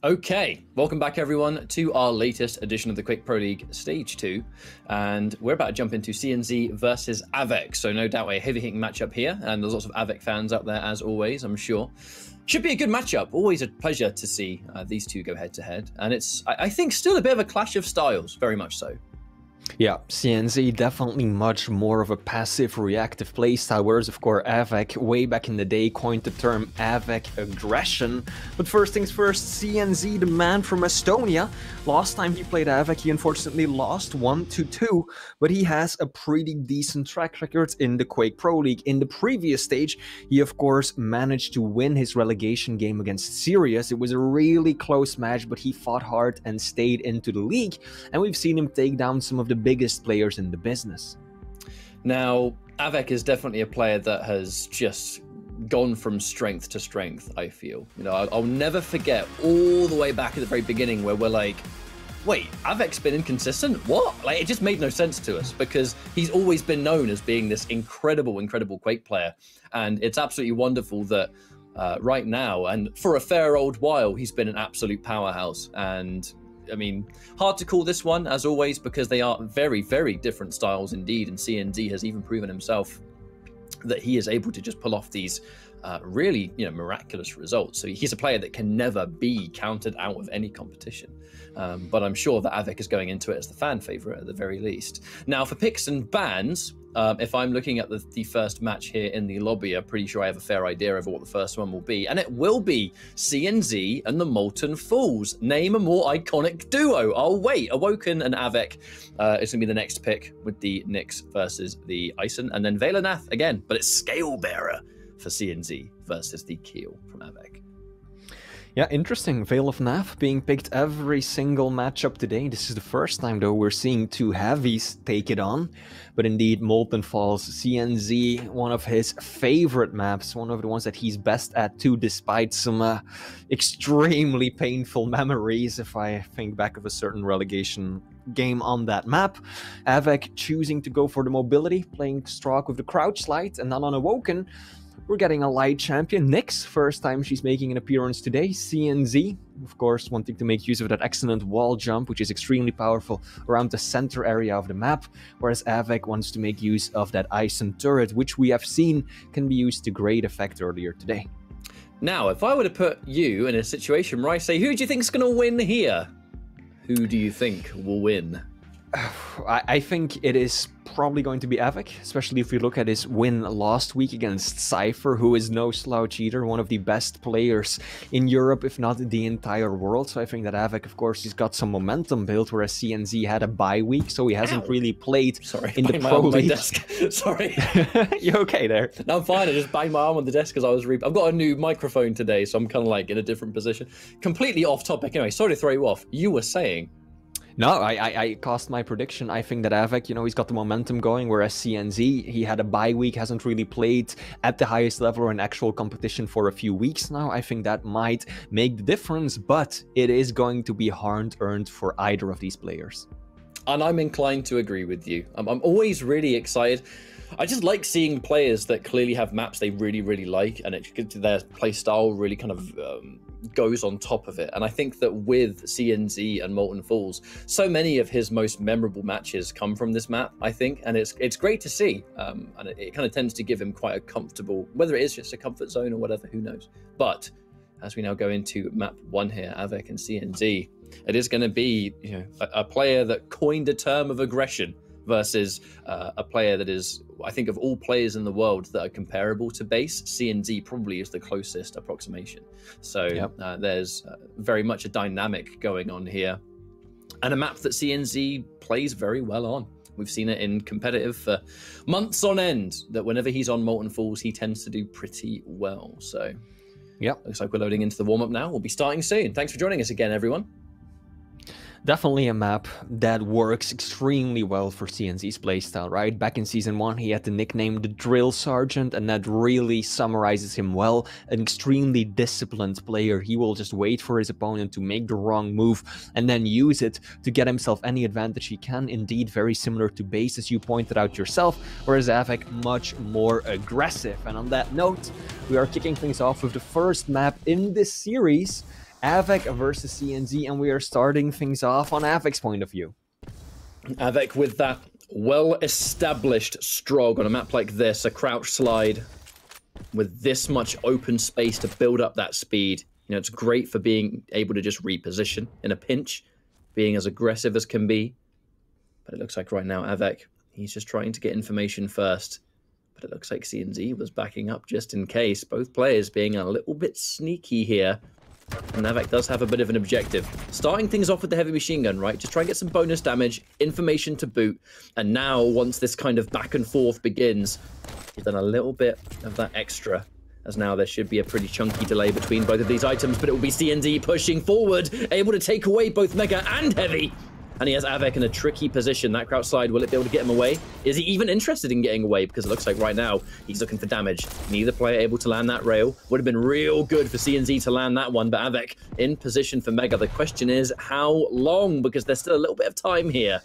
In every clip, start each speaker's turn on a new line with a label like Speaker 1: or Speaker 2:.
Speaker 1: Okay, welcome back everyone to our latest edition of the Quake Pro League Stage 2, and we're about to jump into CNZ versus Av3k, so no doubt a heavy-hitting matchup here, and there's lots of Av3k fans out there as always, I'm sure. Should be a good matchup, always a pleasure to see these two go head-to-head, and it's, I think, still a bit of a clash of styles, very much so.
Speaker 2: Yeah, CNZ definitely much more of a passive reactive playstyle, whereas of course Av3k way back in the day coined the term Av3k aggression. But first things first, CNZ, the man from Estonia. Last time he played Av3k, he unfortunately lost 1-2, but he has a pretty decent track record in the Quake Pro League. In the previous stage, he of course managed to win his relegation game against Sirius. It was a really close match, but he fought hard and stayed into the league, and we've seen him take down some of the biggest players in the business.
Speaker 1: Now, Av3k is definitely a player that has just gone from strength to strength, I feel. You know, I'll never forget all the way back at the very beginning where we're like, wait, Av3k's been inconsistent? What? Like, it just made no sense to us because he's always been known as being this incredible Quake player. And it's absolutely wonderful that right now, and for a fair old while, he's been an absolute powerhouse. And I mean, hard to call this one, as always, because they are very, very different styles indeed, and CNZ has even proven himself that he is able to just pull off these really, miraculous results. So he's a player that can never be counted out of any competition. But I'm sure that Av3k is going into it as the fan favorite at the very least. Now, for picks and bans, if I'm looking at the first match here in the lobby, I'm pretty sure I have a fair idea of what the first one will be. And it will be CNZ and the Molten Fools. Name a more iconic duo. Oh, wait. Awoken and Av3k is going to be the next pick with the Nyx versus the Ison. And then Valanath again, but it's Scale Bearer for CNZ versus the Keel from Av3k.
Speaker 2: Yeah, interesting. Veil of Nav being picked every single matchup today. This is the first time, though, we're seeing two heavies take it on. But indeed, Molten Falls, CNZ, one of his favorite maps, one of the ones that he's best at too, despite some extremely painful memories, if I think back of a certain relegation game on that map. Av3k choosing to go for the mobility, playing Stroke with the crouch slide, and then on Awoken, we're getting a light champion, Nyx, first time she's making an appearance today. CNZ, of course, wanting to make use of that excellent wall jump, which is extremely powerful around the center area of the map, whereas Av3k wants to make use of that Ison turret, which we have seen can be used to great effect earlier today.
Speaker 1: Now, if I were to put you in a situation where I say, who do you think is going to win here? Who do you think will win?
Speaker 2: I think it is probably going to be Av3k, especially if we look at his win last week against Cypher, who is no slouch either, one of the best players in Europe, if not the entire world. So I think that Av3k, of course, he's got some momentum built, whereas CNZ had a bye week, so he hasn't really played in the Pro League.
Speaker 1: Desk. Sorry.
Speaker 2: You okay there?
Speaker 1: No, I'm fine. I just banged my arm on the desk because I was I've got a new microphone today, so I'm kind of like in a different position. Completely off topic. Anyway, sorry to throw you off. You were saying...
Speaker 2: No, I cast my prediction. I think that Av3k, he's got the momentum going, whereas CNZ, he had a bye week, hasn't really played at the highest level or in actual competition for a few weeks now. I think that might make the difference, but it is going to be hard-earned for either of these players.
Speaker 1: And I'm inclined to agree with you. I'm always really excited. I just like seeing players that clearly have maps they really, really like, and their play style really kind of goes on top of it. And I think that with CNZ and Molten Fools, so many of his most memorable matches come from this map, I think, and it's great to see. And it kind of tends to give him quite a comfortable, whether it is just a comfort zone or whatever, who knows. But as we now go into map 1 here, Av3k and CNZ, it is going to be a player that coined a term of aggression versus a player that is, I think, of all players in the world that are comparable to base, CNZ probably is the closest approximation. So there's very much a dynamic going on here, and a map that CNZ plays very well on. We've seen it in competitive for months on end, that whenever he's on Molten Falls, he tends to do pretty well. So looks like we're loading into the warm-up now. We'll be starting soon. Thanks for joining us again, everyone.
Speaker 2: Definitely a map that works extremely well for CNZ's playstyle, right? Back in Season 1, he had the nickname the Drill Sergeant, and that really summarizes him well. An extremely disciplined player. He will just wait for his opponent to make the wrong move and then use it to get himself any advantage he can. Indeed, very similar to Base, as you pointed out yourself, whereas Av3k much more aggressive. And on that note, we are kicking things off with the first map in this series. Av3k versus CNZ, and we are starting things off on Av3k's point of view.
Speaker 1: Av3k with that well-established strog on a map like this, a crouch slide with this much open space to build up that speed. You know, it's great for being able to just reposition in a pinch, being as aggressive as can be. But it looks like right now, Av3k, he's just trying to get information first. But it looks like CNZ was backing up just in case. Both players being a little bit sneaky here. And Av3k does have a bit of an objective. Starting things off with the heavy machine gun, right? Just try and get some bonus damage, information to boot. And now, once this kind of back and forth begins, he's done a little bit of that extra. As now there should be a pretty chunky delay between both of these items, but it will be CNZ pushing forward, able to take away both Mega and Heavy. And he has Av3k in a tricky position. That crouch slide, will it be able to get him away? Is he even interested in getting away? Because it looks like right now, he's looking for damage. Neither player able to land that rail. Would have been real good for CNZ to land that one, but Av3k in position for Mega. The question is, how long? Because there's still a little bit of time here.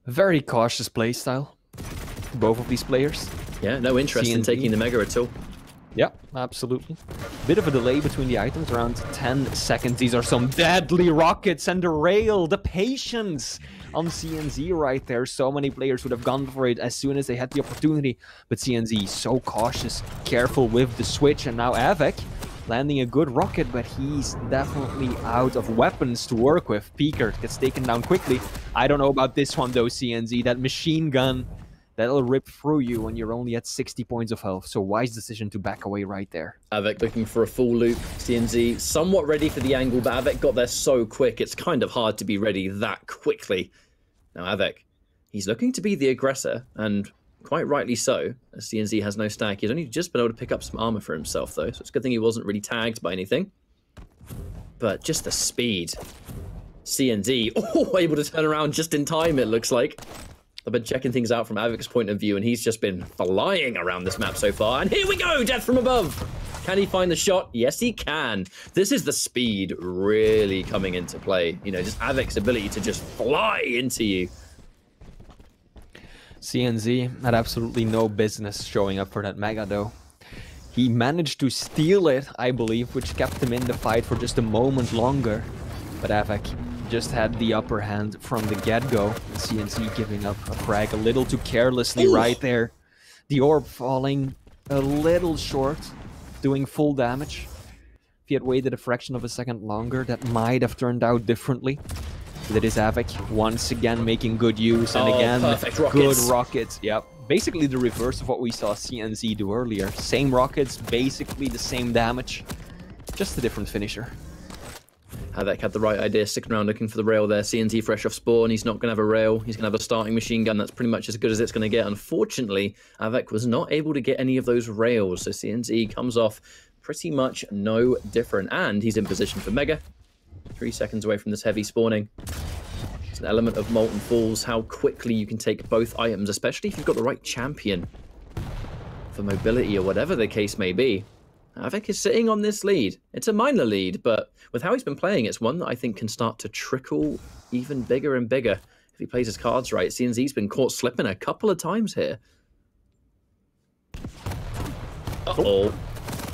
Speaker 2: Very cautious playstyle. Both of these players.
Speaker 1: Yeah, no interest in taking the Mega at all.
Speaker 2: Yeah, absolutely. Bit of a delay between the items, around 10 seconds. These are some deadly rockets, and the rail, the patience on CNZ right there. So many players would have gone for it as soon as they had the opportunity. But CNZ, so cautious, careful with the switch. And now Av3k landing a good rocket, but he's definitely out of weapons to work with. Peeker gets taken down quickly. I don't know about this one though, CNZ. That machine gun, that'll rip through you when you're only at 60 points of health. So wise decision to back away right there.
Speaker 1: Av3k looking for a full loop. CNZ somewhat ready for the angle, but Av3k got there so quick. It's kind of hard to be ready that quickly. Now Av3k, he's looking to be the aggressor, and quite rightly so, as CNZ has no stack. He's only just been able to pick up some armor for himself, though, so it's a good thing he wasn't really tagged by anything. But just the speed. CNZ, able to turn around just in time, it looks like. I've been checking things out from Av3k's point of view, and he's just been flying around this map so far. And here we go, death from above. Can he find the shot? Yes, he can. This is the speed really coming into play. You know, just Av3k's ability to just fly into you.
Speaker 2: CNZ had absolutely no business showing up for that Mega, though. He managed to steal it, I believe, which kept him in the fight for just a moment longer. But Av3k just had the upper hand from the get-go. CNZ giving up a frag a little too carelessly right there. The orb falling a little short, doing full damage. If he had waited a fraction of a second longer, that might have turned out differently. But it is Av3k once again making good use, and again, good rockets. Yep. Basically the reverse of what we saw CNZ do earlier. Same rockets, basically the same damage. Just a different finisher.
Speaker 1: Av3k had the right idea, sticking around looking for the rail there. CNZ fresh off spawn, he's not going to have a rail. He's going to have a starting machine gun that's pretty much as good as it's going to get. Unfortunately, Av3k was not able to get any of those rails, so CNZ comes off pretty much no different. And he's in position for Mega. 3 seconds away from this heavy spawning. It's an element of Molten Falls, how quickly you can take both items, especially if you've got the right champion for mobility or whatever the case may be. Av3k is sitting on this lead. It's a minor lead, but with how he's been playing, it's one that I think can start to trickle even bigger and bigger if he plays his cards right. CNZ's been caught slipping a couple of times here. Uh-oh.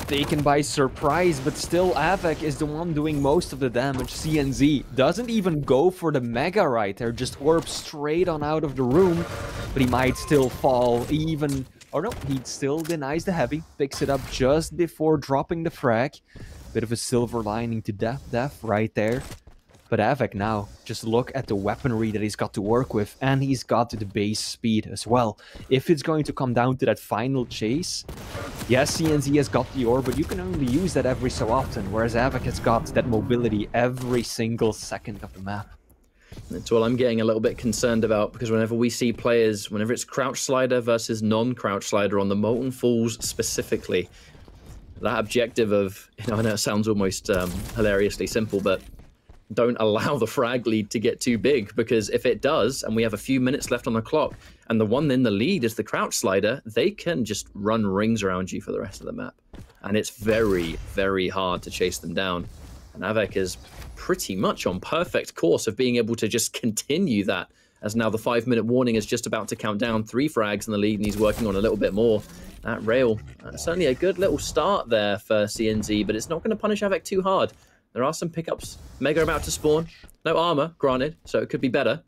Speaker 2: Taken by surprise, but still Av3k is the one doing most of the damage. CNZ doesn't even go for the Mega right there, just orb straight on out of the room, but he might still fall even... Oh no, he still denies the heavy, picks it up just before dropping the frag. Bit of a silver lining to death right there. But Av3k now, just look at the weaponry that he's got to work with, and he's got the base speed as well. If it's going to come down to that final chase, yes, CNZ has got the orb, but you can only use that every so often, whereas Av3k has got that mobility every single second of the map.
Speaker 1: That's all I'm getting a little bit concerned about, because whenever we see players, whenever it's crouch slider versus non-crouch slider on the Molten Falls specifically, that objective of, I know it sounds almost hilariously simple, but don't allow the frag lead to get too big, because if it does, and we have a few minutes left on the clock, and the one in the lead is the crouch slider, they can just run rings around you for the rest of the map. And it's very, very hard to chase them down. And Av3k is pretty much on perfect course of being able to just continue that, as now the 5-minute warning is just about to count down. 3 frags in the lead, and he's working on a little bit more. That rail, certainly a good little start there for CNZ, but it's not going to punish Av3k too hard. There are some pickups. Mega about to spawn. No armor, granted, so it could be better.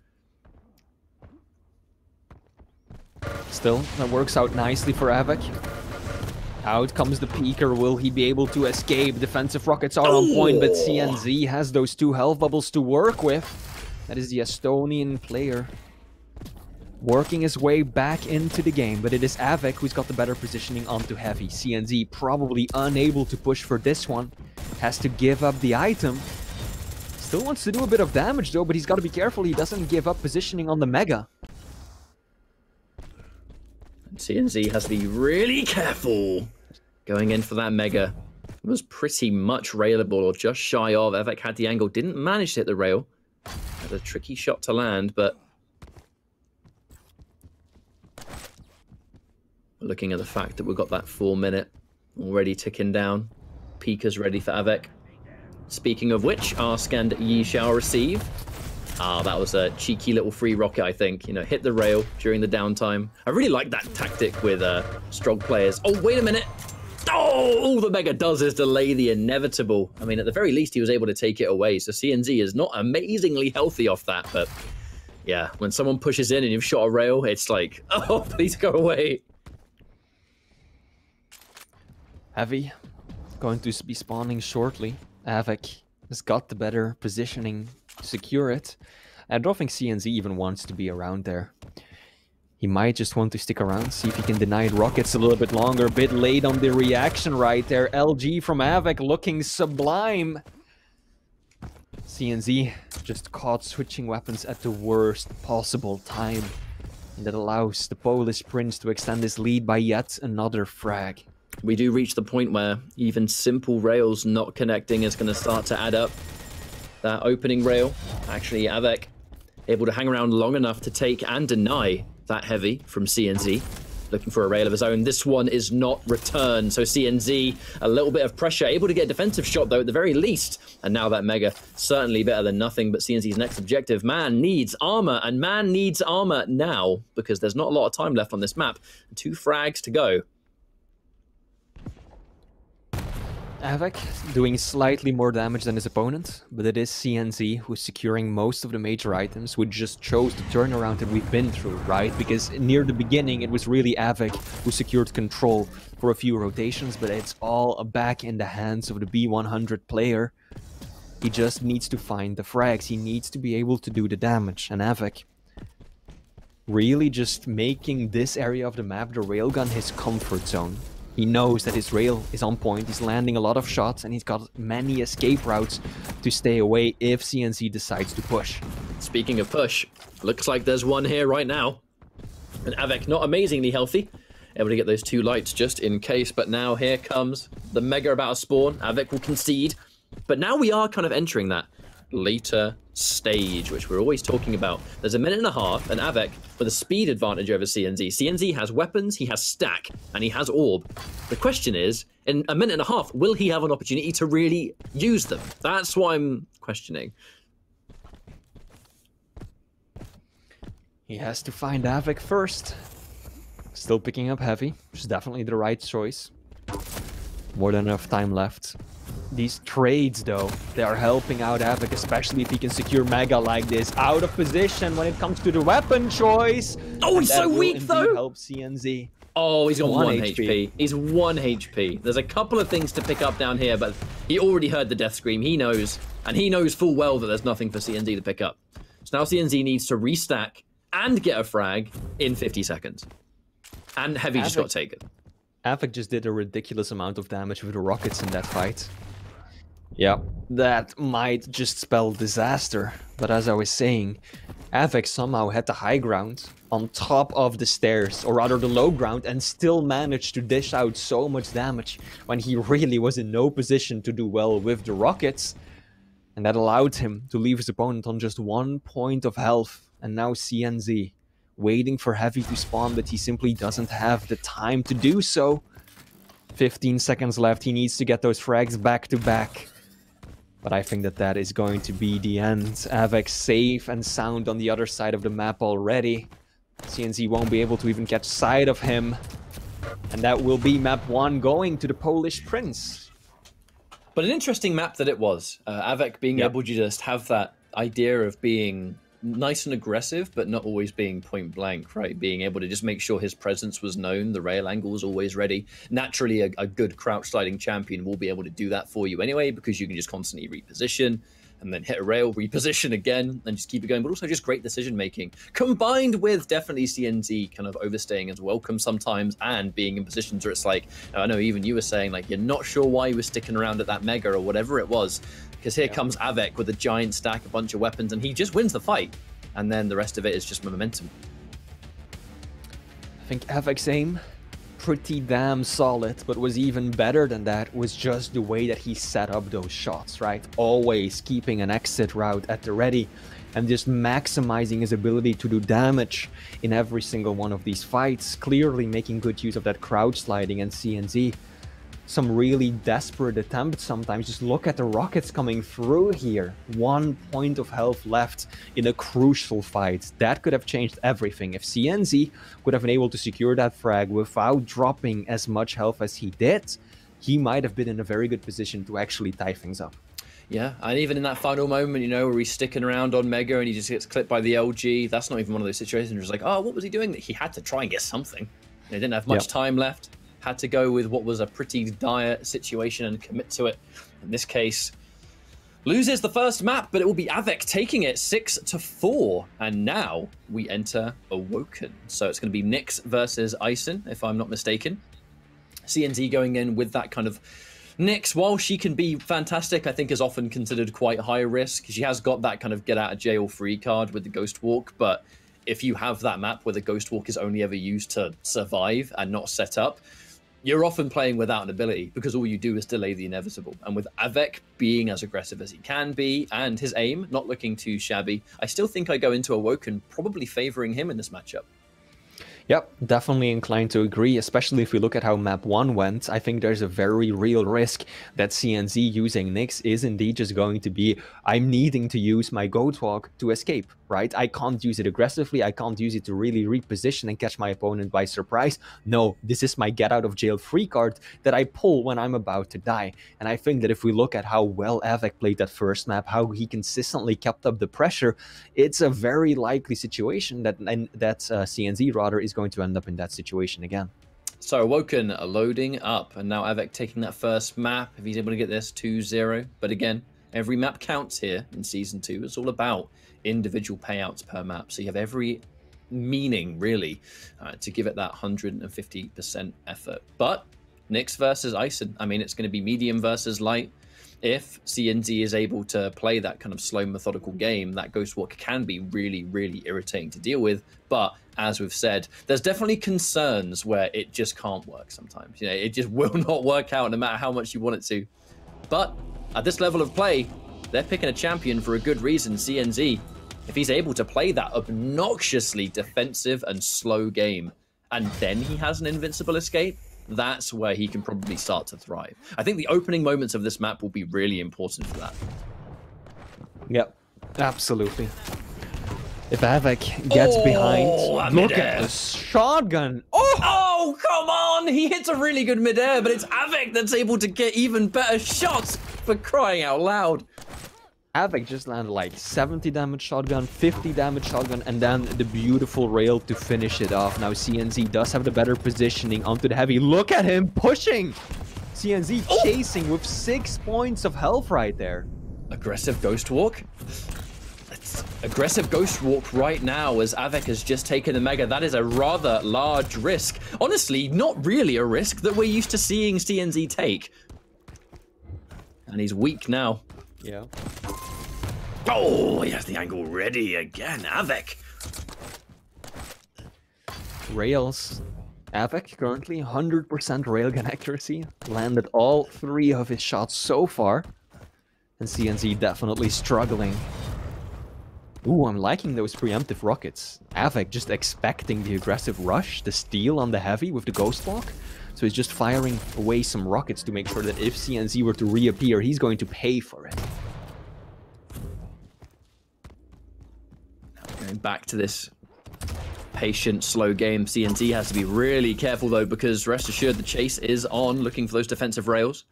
Speaker 2: Still, that works out nicely for Av3k. Out comes the peeker. Will he be able to escape? Defensive rockets are on point, but CNZ has those 2 health bubbles to work with. That is the Estonian player working his way back into the game, but it is Av3k who's got the better positioning onto Heavy. CNZ probably unable to push for this one. Has to give up the item. Still wants to do a bit of damage though, but he's got to be careful he doesn't give up positioning on the Mega.
Speaker 1: CNZ has to be really careful going in for that Mega. It was pretty much railable, or just shy of. Av3k had the angle, didn't manage to hit the rail. Had a tricky shot to land, but looking at the fact that we've got that 4 minute already ticking down. Peeker's ready for Av3k. Speaking of which, ask and ye shall receive. Ah, that was a cheeky little free rocket, I think. You know, hit the rail during the downtime. I really like that tactic with strong players. Oh, wait a minute. Oh, all the Mega does is delay the inevitable. I mean, at the very least, he was able to take it away. So CNZ is not amazingly healthy off that. But yeah, when someone pushes in and you've shot a rail, it's like, oh, please go away.
Speaker 2: Heavy going to be spawning shortly. Av3k has got the better positioning to secure it. I don't think CNZ even wants to be around there. He might just want to stick around, see if he can deny rockets a little bit longer. A bit late on the reaction right there. LG from Av3k looking sublime. CNZ just caught switching weapons at the worst possible time. And that allows the Polish Prince to extend his lead by yet another frag.
Speaker 1: We do reach the point where even simple rails not connecting is going to start to add up. That opening rail, actually Av3k able to hang around long enough to take and deny that Heavy from CNZ. Looking for a rail of his own. This one is not returned, so CNZ, a little bit of pressure. Able to get a defensive shot, though, at the very least. And now that Mega, certainly better than nothing, but CNZ's next objective, man needs armor, and man needs armor now, because there's not a lot of time left on this map. 2 frags to go.
Speaker 2: Av3k doing slightly more damage than his opponent, but it is CNZ who's securing most of the major items, which just shows the turnaround that we've been through, right? Because near the beginning, it was really Av3k who secured control for a few rotations, but it's all back in the hands of the B100 player. He just needs to find the frags, he needs to be able to do the damage, and Av3k really just making this area of the map, the railgun, his comfort zone. He knows that his rail is on point, he's landing a lot of shots, and he's got many escape routes to stay away if CNZ decides to push.
Speaker 1: Speaking of push, looks like there's one here right now. And Av3k not amazingly healthy, able to get those 2 lights just in case, but now here comes the Mega about to spawn. Av3k will concede, but now we are kind of entering that later stage, which we're always talking about. There's a minute and a half, and Av3k with a speed advantage over CNZ. CNZ has weapons, he has stack, and he has orb. The question is, in a minute and a half, will he have an opportunity to really use them? That's what I'm questioning.
Speaker 2: He has to find Av3k first. Still picking up Heavy, which is definitely the right choice. More than enough time left. These trades, though, they are helping out Av3k, especially if he can secure Mega like this. Out of position when it comes to the weapon choice.
Speaker 1: Oh, he's so weak, though.
Speaker 2: Help CNZ.
Speaker 1: Oh, he's got 1 HP. He's 1 HP. There's a couple of things to pick up down here, but he already heard the death scream. He knows, and he knows full well that there's nothing for CNZ to pick up. So now CNZ needs to restack and get a frag in 50 seconds. And Heavy just got taken.
Speaker 2: Av3k just did a ridiculous amount of damage with the rockets in that fight. Yeah, that might just spell disaster. But as I was saying, Av3k somehow had the high ground on top of the stairs, or rather the low ground, and still managed to dish out so much damage when he really was in no position to do well with the rockets. And that allowed him to leave his opponent on just 1 point of health. And now CNZ waiting for Heavy to spawn, but he simply doesn't have the time to do so. 15 seconds left, he needs to get those frags back to back. But I think that that is going to be the end. Av3k safe and sound on the other side of the map already. CNZ won't be able to even catch sight of him. And that will be map 1 going to the Polish Prince.
Speaker 1: But an interesting map that it was. Av3k being able to just have that idea of being nice and aggressive, but not always being point blank, right? Being able to just make sure his presence was known, the rail angle was always ready. Naturally, a good crouch sliding champion will be able to do that for you anyway, because you can just constantly reposition and then hit a rail, reposition again, and just keep it going. But also just great decision making, combined with definitely CNZ kind of overstaying as welcome sometimes, and being in positions where it's like, I know even you were saying like you're not sure why he was sticking around at that mega or whatever it was, because here comes Av3k with a giant stack, a bunch of weapons, and he just wins the fight. And then the rest of it is just momentum.
Speaker 2: I think Av3k's aim, pretty damn solid, but was even better than that was just the way that he set up those shots, right? Always keeping an exit route at the ready and just maximizing his ability to do damage in every single one of these fights, clearly making good use of that crouch sliding and CNZ. Some really desperate attempts sometimes. Just look at the rockets coming through here. 1 point of health left in a crucial fight. That could have changed everything. If CNZ would have been able to secure that frag without dropping as much health as he did, he might have been in a very good position to actually tie things up.
Speaker 1: Yeah, and even in that final moment, you know, where he's sticking around on Mega and he just gets clipped by the LG, that's not even one of those situations where it's like, oh, what was he doing? He had to try and get something. He didn't have much time left. Had to go with what was a pretty dire situation and commit to it. In this case, loses the first map, but it will be Av3k taking it 6-4. And now we enter Awoken. So it's going to be Nyx versus Ison, if I'm not mistaken. CNZ going in with that kind of... Nyx, while she can be fantastic, I think is often considered quite high risk. She has got that kind of get out of jail free card with the Ghost Walk, but if you have that map where the Ghost Walk is only ever used to survive and not set up, you're often playing without an ability, because all you do is delay the inevitable. And with Av3k being as aggressive as he can be, and his aim not looking too shabby, I still think I go into Awoken probably favoring him in this matchup.
Speaker 2: Yep, definitely inclined to agree, especially if we look at how map 1 went. I think there's a very real risk that CNZ using Nyx is indeed just going to be, I'm needing to use my Goat Walk to escape, right? I can't use it aggressively, I can't use it to really reposition and catch my opponent by surprise. No, this is my get out of jail free card that I pull when I'm about to die. And I think that if we look at how well Av3k played that first map, how he consistently kept up the pressure, it's a very likely situation that CNZ rather is going to end up in that situation again.
Speaker 1: So Awoken loading up, and now Av3k taking that first map. If he's able to get this 2-0, but again, every map counts here in Season 2. It's all about individual payouts per map, so you have every meaning, really, to give it that 150% effort. But Nyx versus Ison, I mean, it's going to be medium versus light. If CNZ is able to play that kind of slow, methodical game, that Ghost Walk can be really, really irritating to deal with. But as we've said, there's definitely concerns where it just can't work sometimes. You know, it just will not work out no matter how much you want it to. But at this level of play, they're picking a champion for a good reason, CNZ. If he's able to play that obnoxiously defensive and slow game, and then he has an invincible escape, that's where he can probably start to thrive. I think the opening moments of this map will be really important for that.
Speaker 2: Yep, absolutely. If Av3k gets behind, look at the shotgun.
Speaker 1: Oh, come on! He hits a really good midair, but it's Av3k that's able to get even better shots, for crying out loud.
Speaker 2: Av3k just landed like 70 damage shotgun, 50 damage shotgun, and then the beautiful rail to finish it off. Now CNZ does have the better positioning onto the heavy. Look at him pushing! CNZ chasing with 6 points of health right there.
Speaker 1: Aggressive Ghost Walk? Aggressive Ghost Walk right now as Av3k has just taken the Mega. That is a rather large risk. Honestly, not really a risk that we're used to seeing CNZ take. And he's weak now.
Speaker 2: Yeah.
Speaker 1: Oh, he has the angle ready again, Av3k.
Speaker 2: Rails. Av3k currently 100% railgun accuracy. Landed all 3 of his shots so far. And CNZ definitely struggling. Ooh, I'm liking those preemptive rockets. Av3k just expecting the aggressive rush, the steal on the heavy with the Ghost Walk. So he's just firing away some rockets to make sure that if CNZ were to reappear, he's going to pay for it.
Speaker 1: Going back to this patient, slow game. CNZ has to be really careful, though, because rest assured the chase is on, looking for those defensive rails.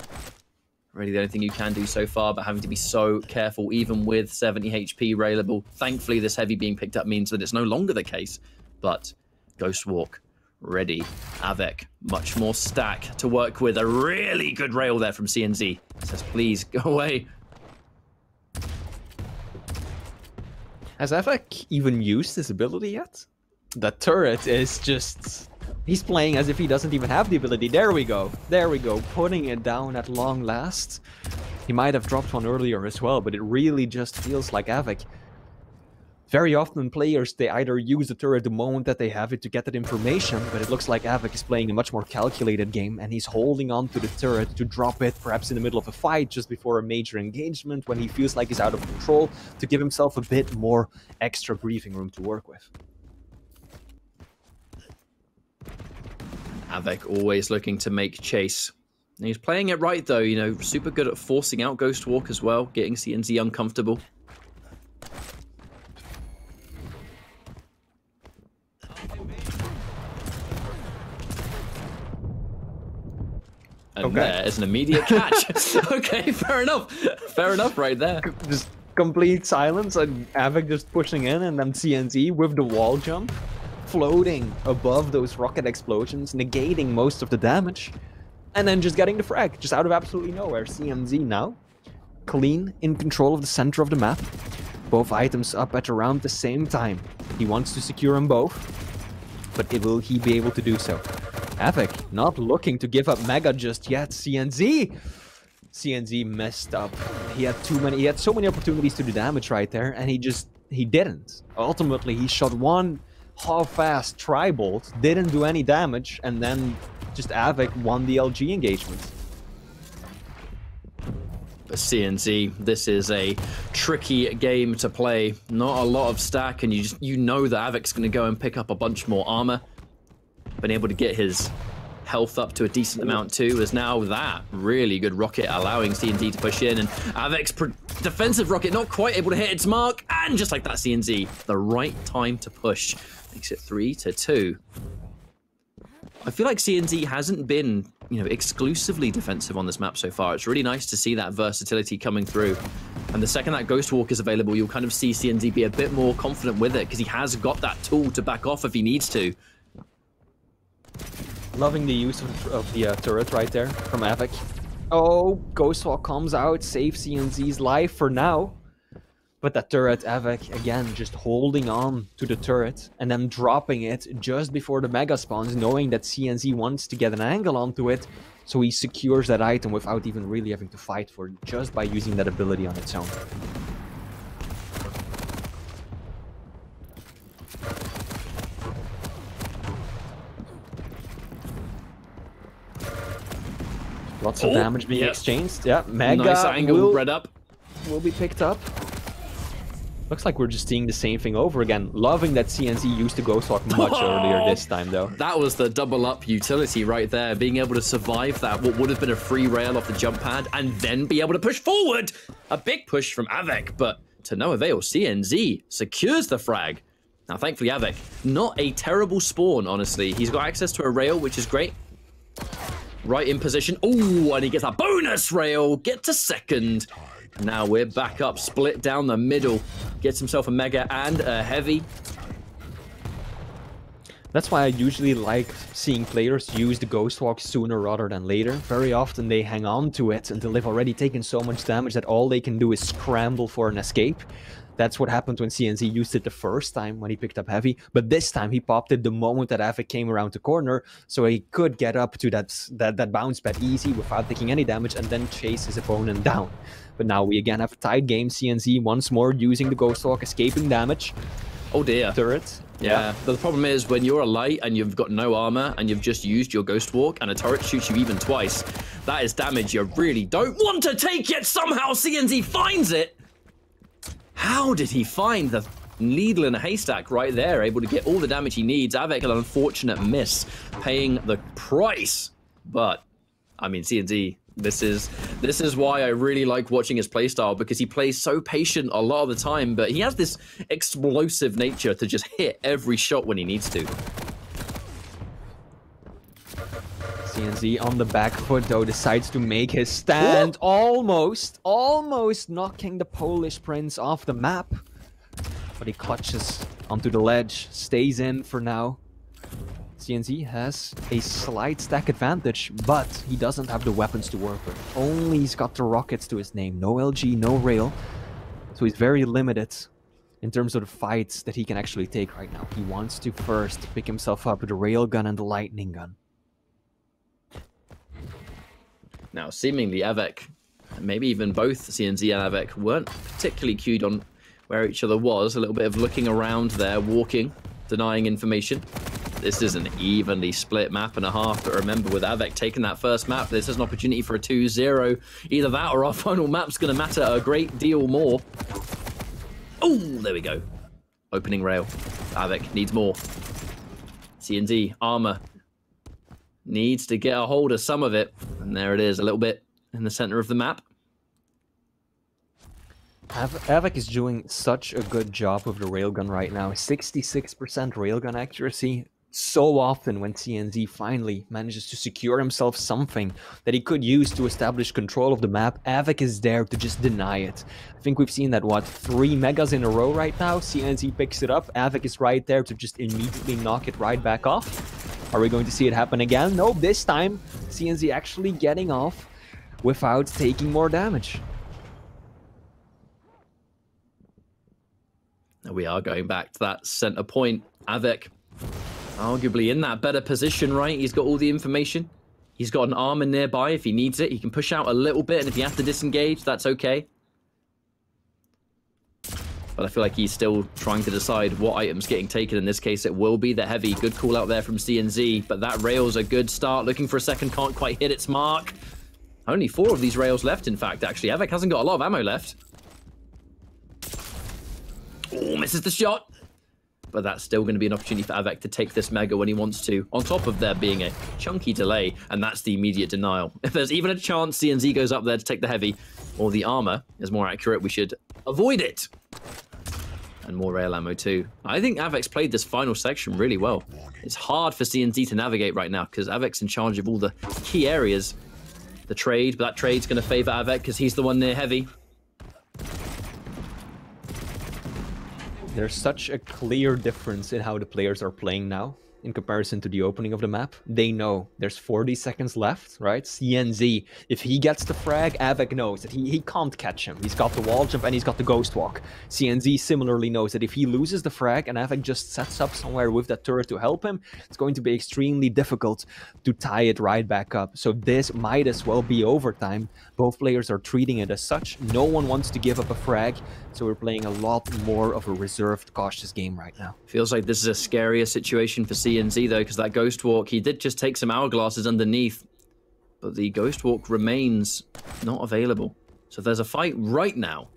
Speaker 1: Really the only thing you can do so far, but having to be so careful, even with 70 HP railable. Thankfully, this heavy being picked up means that it's no longer the case, but Ghost Walk ready. Av3k, much more stack to work with. A really good rail there from CNZ. Says, please, go away.
Speaker 2: Has Av3k even used his ability yet? The turret is just... He's playing as if he doesn't even have the ability. There we go. There we go. Putting it down at long last. He might have dropped one earlier as well, but it really just feels like Av3k. Very often players, they either use the turret the moment that they have it to get that information, but it looks like Av3k is playing a much more calculated game, and he's holding on to the turret to drop it perhaps in the middle of a fight, just before a major engagement, when he feels like he's out of control, to give himself a bit more extra breathing room to work with.
Speaker 1: Av3k always looking to make chase. And he's playing it right, though, you know, super good at forcing out Ghost Walk as well, getting CNZ uncomfortable. And there is an immediate catch. Okay, fair enough. Fair enough right there.
Speaker 2: Just complete silence, and Av3k just pushing in, and then CNZ with the wall jump, floating above those rocket explosions, negating most of the damage, and then just getting the frag, just out of absolutely nowhere. CNZ now, clean, in control of the center of the map. Both items up at around the same time. He wants to secure them both, but will he be able to do so? Av3k not looking to give up Mega just yet. CNZ messed up. He had so many opportunities to do damage right there, and he didn't. Ultimately, he shot one half-assed tri-bolt, didn't do any damage, and then just Av3k won the LG engagement.
Speaker 1: But CNZ, this is a tricky game to play. Not a lot of stack, and you know that Av3k's going to go and pick up a bunch more armor. Been able to get his health up to a decent amount too, as now that really good rocket allowing CNZ to push in, and Av3k's defensive rocket not quite able to hit its mark, and just like that, CNZ, the right time to push. Makes it 3-2. I feel like CNZ hasn't been, you know, exclusively defensive on this map so far. It's really nice to see that versatility coming through. And the second that Ghost Walk is available, you'll kind of see CNZ be a bit more confident with it, because he has got that tool to back off if he needs to.
Speaker 2: Loving the use of the turret right there from Av3k. Oh, Ghost Walk comes out, saves CNZ's life for now. But that turret, Av3k, again, just holding on to the turret and then dropping it just before the Mega spawns, knowing that CNZ wants to get an angle onto it, so he secures that item without even really having to fight for it, just by using that ability on its own. Lots of damage being exchanged. Yeah, Mega
Speaker 1: nice angle, red up.
Speaker 2: Will be picked up. Looks like we're just seeing the same thing over again. Loving that CNZ used the Ghost Walk much earlier this time, though.
Speaker 1: That was the double up utility right there. Being able to survive that, what would have been a free rail off the jump pad, and then be able to push forward. A big push from Av3k, but to no avail. CNZ secures the frag. Now, thankfully, Av3k, not a terrible spawn, honestly. He's got access to a rail, which is great. Right in position. Oh, and he gets a bonus rail. Get to second. Now we're back up, split down the middle. Gets himself a Mega and a Heavy.
Speaker 2: That's why I usually like seeing players use the Ghost Walk sooner rather than later. Very often they hang on to it until they've already taken so much damage that all they can do is scramble for an escape. That's what happened when CNZ used it the first time when he picked up Heavy. But this time he popped it the moment that Av3k came around the corner, so he could get up to that bounce pad easy without taking any damage and then chase his opponent down. But now we again have a tight game. CNZ once more using the Ghost Walk, escaping damage.
Speaker 1: Oh dear.
Speaker 2: Turret.
Speaker 1: Yeah, but the problem is when you're a light and you've got no armor and you've just used your Ghost Walk and a turret shoots you even twice, that is damage you really don't want to take, yet somehow CNZ finds it. How did he find the needle in a haystack right there, able to get all the damage he needs? Av3k, an unfortunate miss, paying the price. But, I mean, CNZ This is why I really like watching his playstyle, because he plays so patient a lot of the time, but he has this explosive nature to just hit every shot when he needs to.
Speaker 2: CNZ on the back foot though decides to make his stand, almost knocking the Polish prince off the map. But he clutches onto the ledge, stays in for now. CNZ has a slight stack advantage, but he doesn't have the weapons to work with. Only he's got the rockets to his name. No LG, no rail. So he's very limited in terms of the fights that he can actually take right now. He wants to first pick himself up with the rail gun and the lightning gun.
Speaker 1: Now, seemingly Av3k, maybe even both CNZ and Av3k, weren't particularly cued on where each other was. A little bit of looking around there, walking, denying information. This is an evenly split map and a half, but remember, with Av3k taking that first map, this is an opportunity for a 2-0. Either that or our final map's going to matter a great deal more. Oh, there we go. Opening rail. Av3k needs more. CNZ, armor. Needs to get a hold of some of it. And there it is, a little bit in the center of the map.
Speaker 2: Av3k is doing such a good job with the railgun right now. 66% railgun accuracy. So often when CNZ finally manages to secure himself something that he could use to establish control of the map, Av3k is there to just deny it. I think we've seen that, what, 3 megas in a row right now? CNZ picks it up, Av3k is right there to just immediately knock it right back off. Are we going to see it happen again? Nope, this time CNZ actually getting off without taking more damage.
Speaker 1: Now we are going back to that center point. Av3k arguably in that better position, right? He's got all the information. He's got an armor nearby if he needs it. He can push out a little bit, and if he has to disengage, that's okay. But I feel like he's still trying to decide what item's getting taken. In this case, it will be the heavy. Good call out there from CNZ, but that rail's a good start. Looking for a second, can't quite hit its mark. Only 4 of these rails left, in fact, actually. Av3k hasn't got a lot of ammo left. Oh, misses the shot. But that's still going to be an opportunity for Av3k to take this mega when he wants to, on top of there being a chunky delay, and that's the immediate denial. If there's even a chance CNZ goes up there to take the heavy, or the armor is more accurate, we should avoid it. And more rail ammo too. I think Av3k's played this final section really well. It's hard for CNZ to navigate right now, because Av3k's in charge of all the key areas. The trade, but that trade's going to favor Av3k because he's the one near heavy.
Speaker 2: There's such a clear difference in how the players are playing now in comparison to the opening of the map. They know there's 40 seconds left, right? CNZ, if he gets the frag, Av3k knows that he can't catch him. He's got the wall jump and he's got the ghost walk. CNZ similarly knows that if he loses the frag and Av3k just sets up somewhere with that turret to help him, it's going to be extremely difficult to tie it right back up. So this might as well be overtime. Both players are treating it as such. No one wants to give up a frag, so we're playing a lot more of a reserved, cautious game right now.
Speaker 1: Feels like this is a scarier situation for CNZ though, because that ghost walk, he did just take some hourglasses underneath, but the ghost walk remains not available. So if there's a fight right now,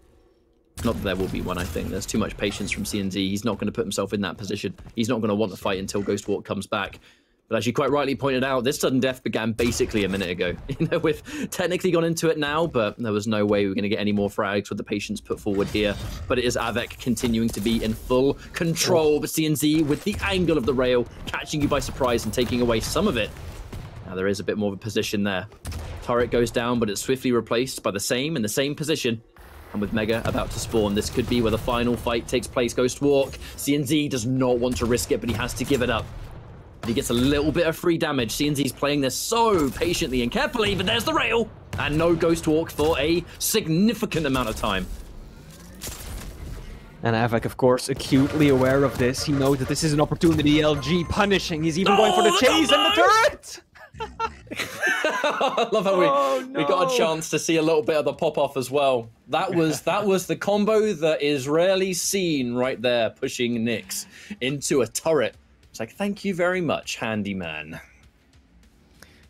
Speaker 1: not that there will be one, I think. There's too much patience from CNZ. He's not going to put himself in that position. He's not going to want to fight until ghost walk comes back. But as you quite rightly pointed out, this sudden death began basically a minute ago. You know, we've technically gone into it now, but there was no way we were going to get any more frags with the patience put forward here. But it is Av3k continuing to be in full control. But CNZ with the angle of the rail, catching you by surprise and taking away some of it. Now there is a bit more of a position there. Turret goes down, but it's swiftly replaced by the same in the same position. And with Mega about to spawn, this could be where the final fight takes place. Ghost walk. CNZ does not want to risk it, but he has to give it up. He gets a little bit of free damage. CNZ's playing this so patiently and carefully, but there's the rail! And no ghost walk for a significant amount of time.
Speaker 2: And Av3k, of course, acutely aware of this. He knows that this is an opportunity. LG punishing. He's even going for the chase and the turret!
Speaker 1: I love how we got a chance to see a little bit of the pop-off as well. That was the combo that is rarely seen right there, pushing Nyx into a turret. It's like, thank you very much, handyman.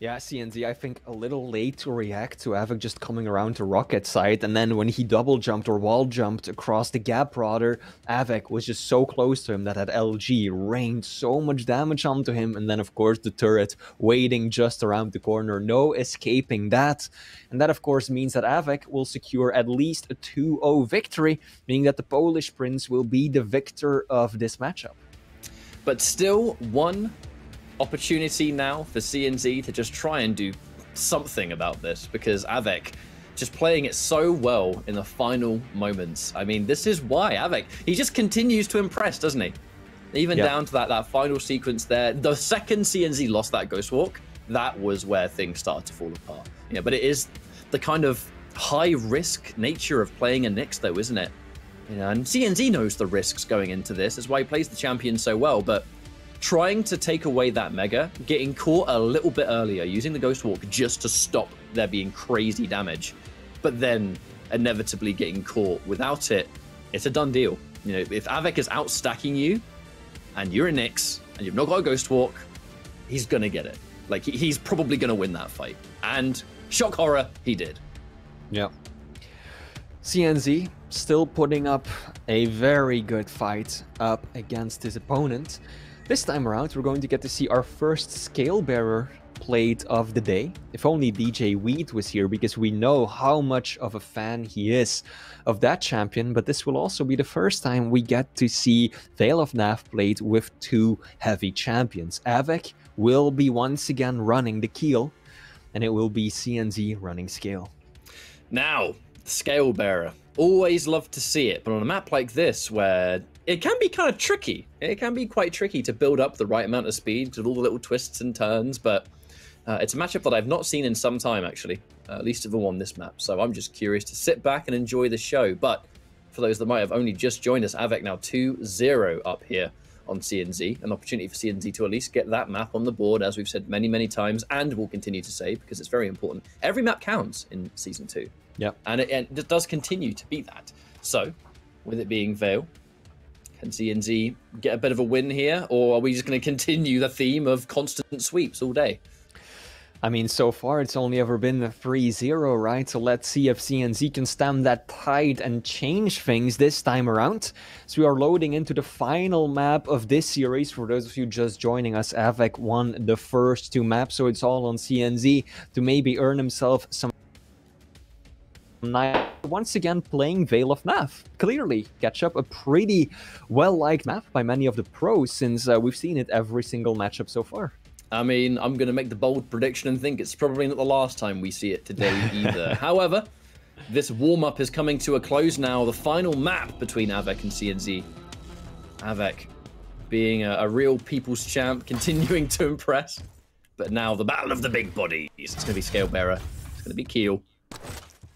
Speaker 2: Yeah, CNZ, I think a little late to react to Av3k just coming around to Rocket side, and then when he double jumped or wall jumped across the gap rather, Av3k was just so close to him that LG rained so much damage onto him, and then of course the turret waiting just around the corner, no escaping that. And that of course means that Av3k will secure at least a 2-0 victory, meaning that the Polish Prince will be the victor of this matchup.
Speaker 1: But still, one opportunity now for CNZ to just try and do something about this, because Av3k just playing it so well in the final moments. I mean, this is why Av3k, he just continues to impress, doesn't he? Even down to that final sequence there. The second CNZ lost that Ghost Walk, that was where things started to fall apart. Yeah, but it is the kind of high risk nature of playing a Nyx though, isn't it? You know, and CNZ knows the risks going into this. That's why he plays the champion so well, but trying to take away that Mega, getting caught a little bit earlier, using the Ghost Walk just to stop there being crazy damage, but then inevitably getting caught without it, it's a done deal. You know, if Av3k is outstacking you, and you're a Nyx, and you've not got a Ghost Walk, he's gonna get it. Like, he's probably gonna win that fight. And shock horror, he did.
Speaker 2: Yeah. CNZ still putting up a very good fight up against his opponent. This time around, we're going to get to see our first Scale Bearer played of the day. If only DJ Weed was here, because we know how much of a fan he is of that champion, but this will also be the first time we get to see Veil of Nav played with two heavy champions. Av3k will be once again running the Keel, and it will be CNZ running Scale.
Speaker 1: Now, Scale Bearer. Always love to see it, but on a map like this, where it can be kind of tricky. It can be quite tricky to build up the right amount of speed because of all the little twists and turns, but it's a matchup that I've not seen in some time, actually, at least of the one this map. So I'm just curious to sit back and enjoy the show. But for those that might have only just joined us, Av3k now 2-0 up here on CNZ. An opportunity for CNZ to at least get that map on the board, as we've said many, many times, and will continue to say, because it's very important. Every map counts in Season 2.
Speaker 2: Yeah,
Speaker 1: and it does continue to be that. So, with it being Veil, can CNZ get a bit of a win here, or are we just going to continue the theme of constant sweeps all day?
Speaker 2: I mean, so far it's only ever been a 3-0, right? So let's see if CNZ can stem that tide and change things this time around. So we are loading into the final map of this series. For those of you just joining us, Av3k won the first two maps, so it's all on CNZ to maybe earn himself some night. Once again playing Veil of Nav. Clearly, catch up a pretty well-liked map by many of the pros, since we've seen it every single matchup so far.
Speaker 1: I mean, I'm going to make the bold prediction and think it's probably not the last time we see it today either. However, this warm-up is coming to a close now. The final map between Av3k and CNZ. Av3k being a real people's champ, continuing to impress. But now the battle of the big bodies. It's going to be Scale Bearer. It's going to be Keel.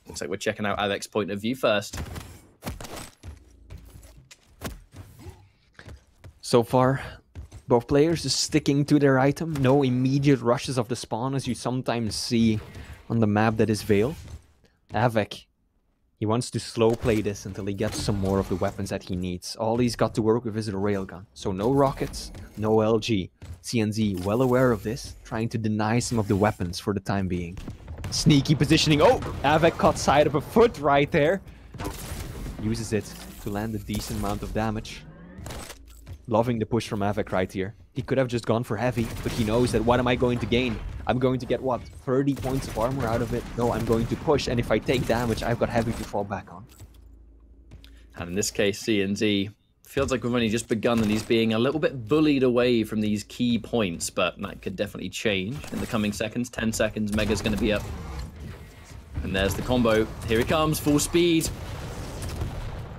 Speaker 1: Looks like we're checking out Av3k's point of view first. So far, both players just sticking to their item. No immediate rushes of the spawn as you sometimes see on the map that is Veil. Av3k, he wants to slow play this until he gets some more of the weapons that he needs. All he's got to work with is a railgun. So no rockets, no LG. CNZ well aware of this, trying to deny some of the weapons for the time being. Sneaky positioning. Oh, Av3k caught sight of a foot right there. Uses it to land a decent amount of damage. Loving the push from Av3k right here. He could have just gone for heavy, but he knows that what am I going to gain? I'm going to get, what, 30 points of armor out of it? No, I'm going to push, and if I take damage, I've got heavy to fall back on. And in this case, CNZ feels like we've only just begun and he's being a little bit bullied away from these key points, but that could definitely change in the coming seconds. 10 seconds, Mega's going to be up. And there's the combo. Here he comes, full speed.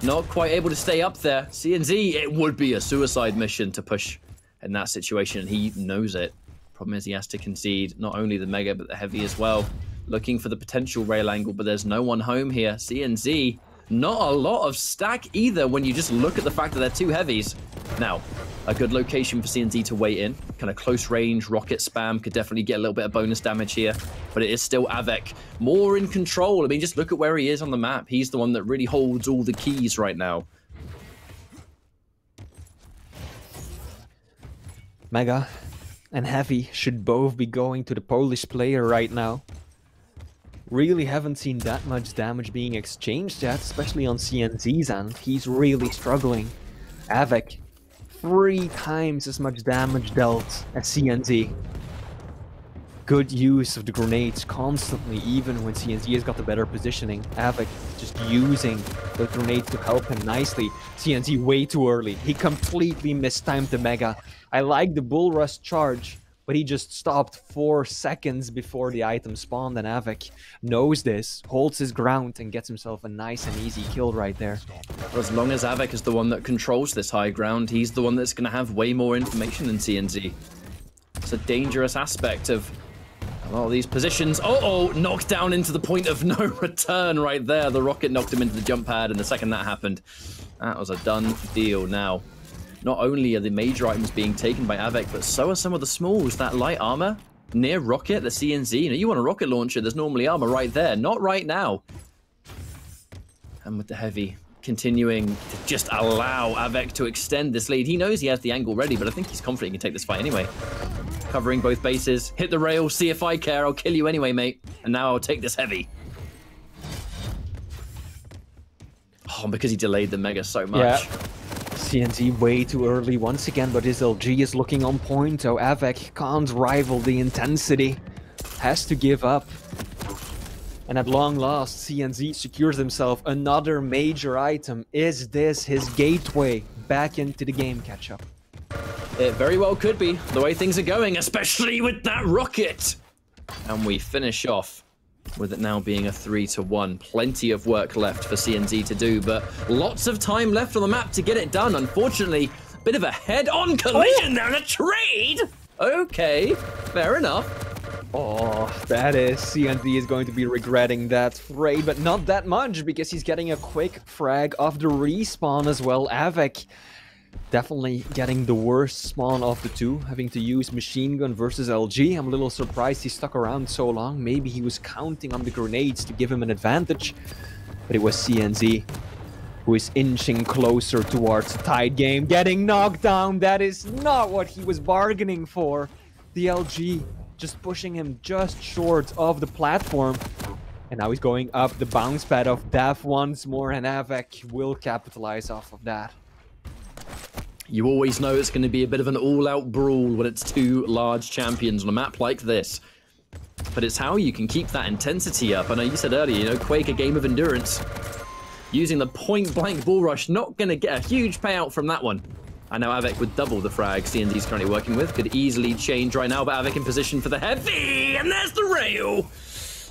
Speaker 1: Not quite able to stay up there. CNZ, it would be a suicide mission to push in that situation, and he knows it. Problem is he has to concede not only the Mega, but the Heavy as well. Looking for the potential rail angle, but there's no one home here. CNZ, not a lot of stack either when you just look at the fact that they're two Heavies. Now, a good location for CNZ to wait in. Kind of close range, rocket spam could definitely get a little bit of bonus damage here, but it is still Av3k more in control. I mean, just look at where he is on the map. He's the one that really holds all the keys right now.
Speaker 2: Mega and Heavy should both be going to the Polish player right now. Really haven't seen that much damage being exchanged yet, especially on CNZ's end. He's really struggling. Av3k, 3 times as much damage dealt as CNZ. Good use of the grenades constantly, even when CNZ has got the better positioning. Av3k just using the grenades to help him nicely. CNZ way too early. He completely mistimed the Mega. I like the Bull Rush charge, but he just stopped 4 seconds before the item spawned, and Av3k knows this, holds his ground, and gets himself a nice and easy kill right there.
Speaker 1: Well, as long as Av3k is the one that controls this high ground, he's the one that's going to have way more information than CNZ. It's a dangerous aspect of a lot of these positions. Knocked down into the point of no return right there. The rocket knocked him into the jump pad, and the second that happened, that was a done deal now. Not only are the major items being taken by Av3k, but so are some of the smalls. That light armor near rocket, the CNZ. You know, you want a rocket launcher, there's normally armor right there. Not right now. And with the heavy continuing to just allow Av3k to extend this lead. He knows he has the angle ready, but I think he's confident he can take this fight anyway. Covering both bases. Hit the rail, see if I care. I'll kill you anyway, mate. And now I'll take this heavy. Oh, because he delayed the Mega so much.
Speaker 2: Yeah. CNZ way too early once again, but his LG is looking on point, so Av3k can't rival the intensity. Has to give up. And at long last, CNZ secures himself another major item. Is this his gateway back into the game catch-up?
Speaker 1: It very well could be, the way things are going, especially with that rocket. And we finish off with it now being a 3-1. Plenty of work left for CNZ to do, but lots of time left on the map to get it done. Unfortunately, a bit of a head-on collision there and a trade. Okay, fair enough.
Speaker 2: Oh, that is. CNZ is going to be regretting that trade, but not that much because he's getting a quick frag of the respawn as well. Av3k definitely getting the worst spawn of the two, having to use machine gun versus LG. I'm a little surprised he stuck around so long. Maybe he was counting on the grenades to give him an advantage, but it was CNZ who is inching closer towards a tied game, getting knocked down. That is not what he was bargaining for. The LG just pushing him just short of the platform. And now he's going up the bounce pad of Death once more, and Av3k will capitalize off of that.
Speaker 1: You always know it's going to be a bit of an all-out brawl when it's two large champions on a map like this. But it's how you can keep that intensity up. I know you said earlier, you know, Quake, a game of endurance. Using the point-blank bull rush, not going to get a huge payout from that one. I know Av3k with double the frag CNZ's currently working with. Could easily change right now, but Av3k in position for the heavy, and there's the rail.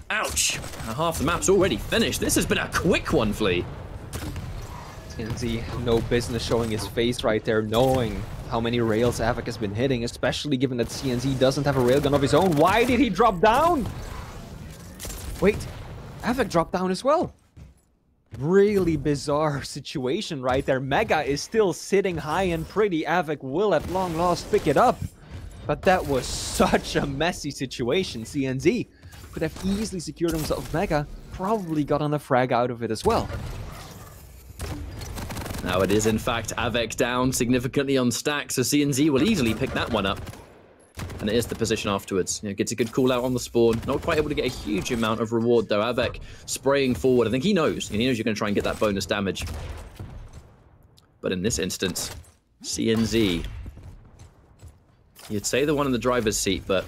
Speaker 1: Ouch. Half the map's already finished. This has been a quick one, Flea.
Speaker 2: CNZ, no business showing his face right there, knowing how many rails Av3k has been hitting, especially given that CNZ doesn't have a railgun of his own. Why did he drop down? Wait, Av3k dropped down as well. Really bizarre situation right there. Mega is still sitting high and pretty. Av3k will at long last pick it up. But that was such a messy situation. CNZ could have easily secured himself Mega, probably gotten a frag out of it as well.
Speaker 1: Now it is in fact Av3k down significantly on stack, so CNZ will easily pick that one up. And it is the position afterwards. You know, gets a good call out on the spawn. Not quite able to get a huge amount of reward though. Av3k spraying forward. I think he knows. He knows you're going to try and get that bonus damage. But in this instance, CNZ. You'd say the one in the driver's seat, but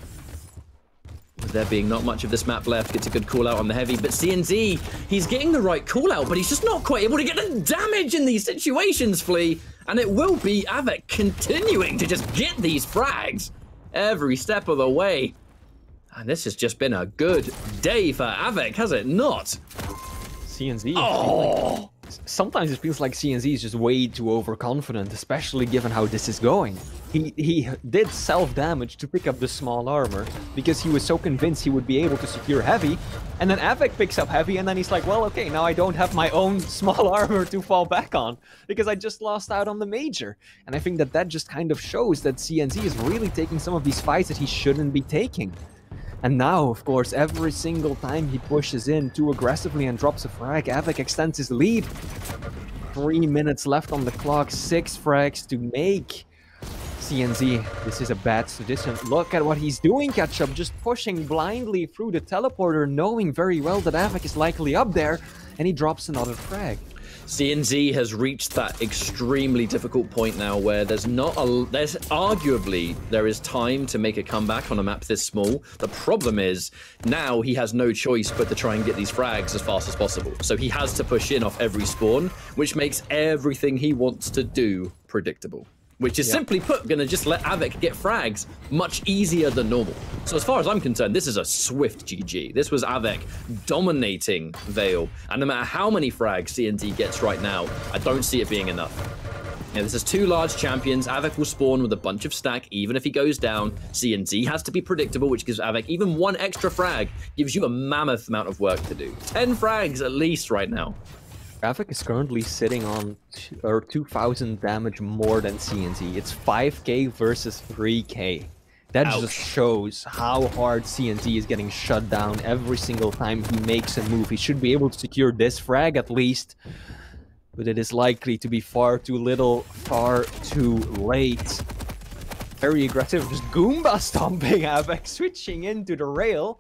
Speaker 1: with there being not much of this map left, gets a good call out on the heavy. But CNZ, he's getting the right call out, but he's just not quite able to get the damage in these situations, Flea. And it will be Av3k continuing to just get these frags every step of the way. And this has just been a good day for Av3k, has it not?
Speaker 2: CNZ.
Speaker 1: Oh!
Speaker 2: Sometimes it feels like CNZ is just way too overconfident, especially given how this is going. He did self-damage to pick up the small armor because he was so convinced he would be able to secure heavy, and then Av3k picks up heavy, and then he's like, well, okay, now I don't have my own small armor to fall back on because I just lost out on the major. And I think that that just kind of shows that CNZ is really taking some of these fights that he shouldn't be taking. And now, of course, every single time he pushes in too aggressively and drops a frag, Av3k extends his lead. 3 minutes left on the clock, 6 frags to make. CNZ, this is a bad tradition. Look at what he's doing, Ketchup, just pushing blindly through the teleporter, knowing very well that Av3k is likely up there, and he drops another frag.
Speaker 1: CNZ has reached that extremely difficult point now where there's arguably there is time to make a comeback on a map this small. The problem is now he has no choice but to try and get these frags as fast as possible. So he has to push in off every spawn, which makes everything he wants to do predictable. Which is simply put, going to just let Av3k get frags much easier than normal. So as far as I'm concerned, this is a swift GG. This was Av3k dominating Vale. And no matter how many frags CNZ gets right now, I don't see it being enough. Now, this is two large champions. Av3k will spawn with a bunch of stack, even if he goes down. CNZ has to be predictable, which gives Av3k even one extra frag, gives you a mammoth amount of work to do. 10 frags at least right now.
Speaker 2: Av3k is currently sitting on 2,000 damage more than CNZ. It's 5k versus 3k. That just shows how hard CNZ is getting shut down every single time he makes a move. He should be able to secure this frag at least, but it is likely to be far too little, far too late. Very aggressive, just Goomba stomping Av3k, switching into the rail.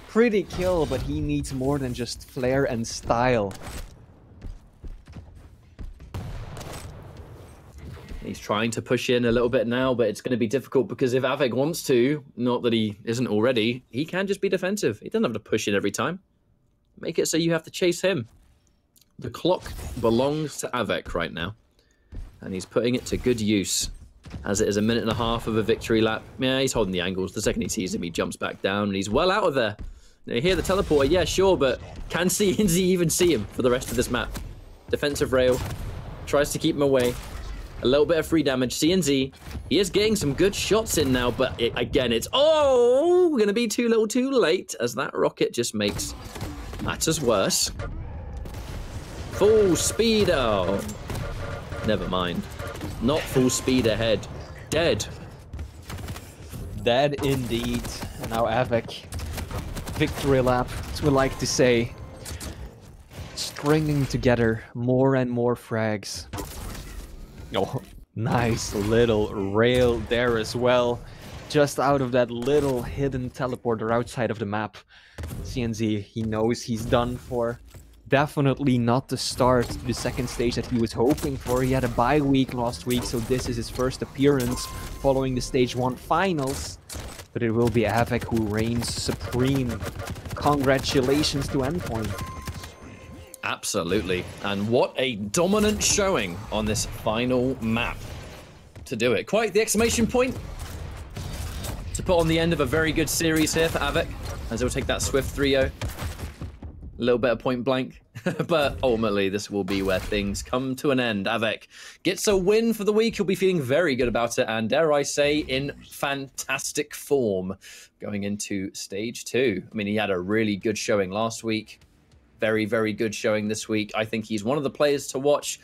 Speaker 2: Pretty kill, but he needs more than just flair and style.
Speaker 1: He's trying to push in a little bit now, but it's going to be difficult because if Av3k wants to, not that he isn't already, he can just be defensive. He doesn't have to push in every time. Make it so you have to chase him. The clock belongs to Av3k right now, and he's putting it to good use. As it is a minute and a half of a victory lap. Yeah, he's holding the angles. The second he sees him, he jumps back down, and he's well out of there. You hear the teleporter, yeah, sure, but can CNZ even see him for the rest of this map? Defensive rail, tries to keep him away. A little bit of free damage. CNZ, he is getting some good shots in now, but again, it's, oh, we're going to be too little too late as that rocket just makes matters worse. Full speed, oh, never mind. Not full speed ahead. Dead.
Speaker 2: Dead indeed. And now Av3k, victory lap, as we like to say. Stringing together more and more frags. Oh, nice little rail there as well. Just out of that little hidden teleporter outside of the map. CNZ, he knows he's done for. Definitely not the start to the second stage that he was hoping for. He had a bye week last week, so this is his first appearance following the Stage 1 finals. But it will be Av3k who reigns supreme. Congratulations to Endpoint.
Speaker 1: Absolutely. And what a dominant showing on this final map to do it. Quite the exclamation point to put on the end of a very good series here for Av3k, as he'll take that swift 3-0. A little bit of point blank, but ultimately this will be where things come to an end. Av3k gets a win for the week. He'll be feeling very good about it, and dare I say, in fantastic form going into Stage 2. I mean, he had a really good showing last week. Very, very good showing this week. I think he's one of the players to watch,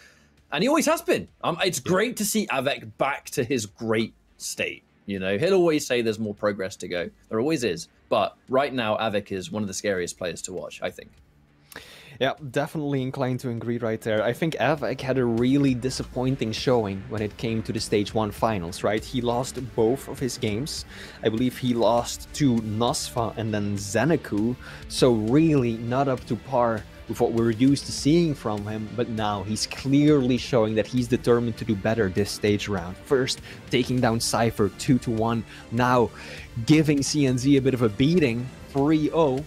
Speaker 1: and he always has been. It's great to see Av3k back to his great state. You know, he'll always say there's more progress to go. There always is. But right now, Av3k is one of the scariest players to watch, I think.
Speaker 2: Yeah, definitely inclined to agree right there. I think Av3k had a really disappointing showing when it came to the Stage 1 finals, right? He lost both of his games. I believe he lost to Nosfa and then Zeneku, so really not up to par with what we're used to seeing from him, but now he's clearly showing that he's determined to do better this stage round. First, taking down Cypher 2-1, now giving CNZ a bit of a beating, 3-0.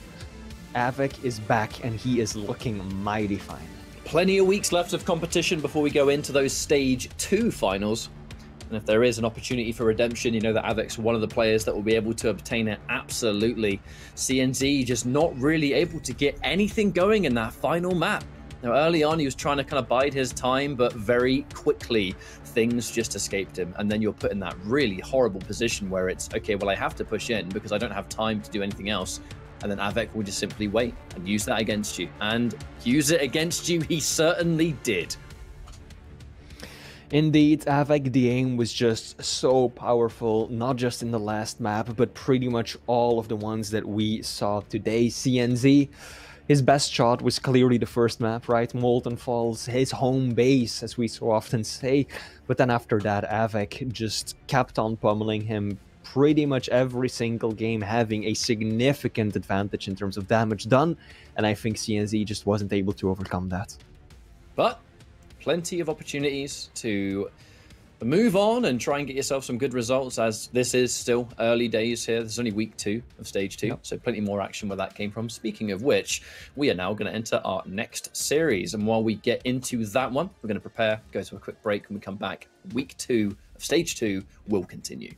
Speaker 2: Av3k is back and he is looking mighty fine.
Speaker 1: Plenty of weeks left of competition before we go into those Stage 2 finals. And if there is an opportunity for redemption, you know that Av3k's one of the players that will be able to obtain it. Absolutely. CNZ just not really able to get anything going in that final map. Now, early on, he was trying to kind of bide his time, but very quickly, things just escaped him. And then you're put in that really horrible position where it's, okay, well, I have to push in because I don't have time to do anything else. And then Av3k will just simply wait and use that against you. And use it against you, he certainly did.
Speaker 2: Indeed, Av3k, the aim was just so powerful, not just in the last map, but pretty much all of the ones that we saw today. CNZ, his best shot was clearly the first map, right? Molten Falls, his home base, as we so often say. But then after that, Av3k just kept on pummeling him pretty much every single game, having a significant advantage in terms of damage done. And I think CNZ just wasn't able to overcome that.
Speaker 1: But plenty of opportunities to move on and try and get yourself some good results, as this is still early days here. This is only week 2 of stage 2, so plenty more action where that came from. Speaking of which, we are now going to enter our next series, and while we get into that one, we're going to prepare, go to a quick break, and we come back. Week 2 of stage 2 will continue.